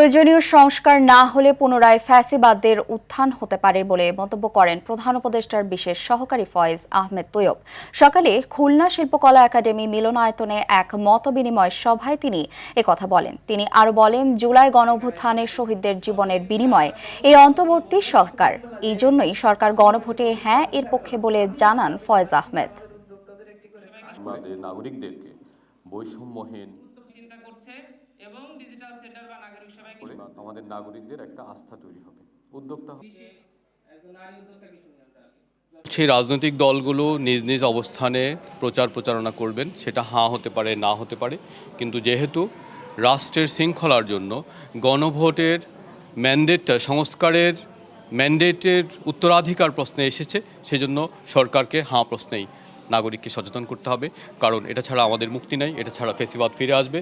প্রয়োজনীয় সংস্কার না হলে পুনরায় ফ্যাসিবাদদের উত্থান হতে পারে বলে মন্তব্য করেন প্রধান উপদেষ্টার বিশেষ সহকারী ফয়েজ আহমেদ তৈয়ব। সকালে খুলনা শিল্পকলা একাডেমি মিলনায়তনে এক মতবিনিময় সভায় তিনি একথা বলেন। তিনি আরও বলেন, জুলাই গণঅভ্যুত্থানে শহীদদের জীবনের বিনিময়ে এই অন্তর্বর্তী সরকার, এই জন্যই সরকার গণভোটে হ্যাঁ এর পক্ষে বলে জানান ফয়েজ আহমেদ। আমাদের নাগরিকদেরকে বৈষম্যহীন এবং ডিজিটাল সেন্টার বা নাগরিক সেবায় আমাদের নাগরিকদের একটা আস্থা তৈরি হবে। উদ্যোক্তা সেই রাজনৈতিক দলগুলো নিজ নিজ অবস্থানে প্রচারণা করবেন, সেটা হ্যাঁ হতে পারে, না হতে পারে, কিন্তু যেহেতু রাষ্ট্রের শৃঙ্খলার জন্য গণভোটের ম্যান্ডেটটা সংস্কারের ম্যান্ডেটের উত্তরাধিকার প্রশ্নে এসেছে, সেজন্য সরকারকে হ্যাঁ প্রশ্নেই নাগরিককে সচেতন করতে হবে। কারণ এটা ছাড়া আমাদের মুক্তি নাই, এটা ছাড়া ফ্যাসিবাদ ফিরে আসবে।